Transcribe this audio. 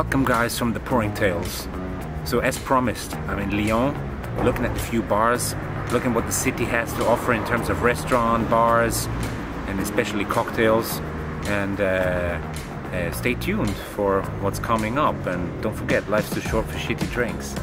Welcome guys from the Pouring Tales. So as promised, I'm in Lyon, looking at a few bars, looking what the city has to offer in terms of restaurant, bars, and especially cocktails. And stay tuned for what's coming up, and don't forget, life's too short for shitty drinks.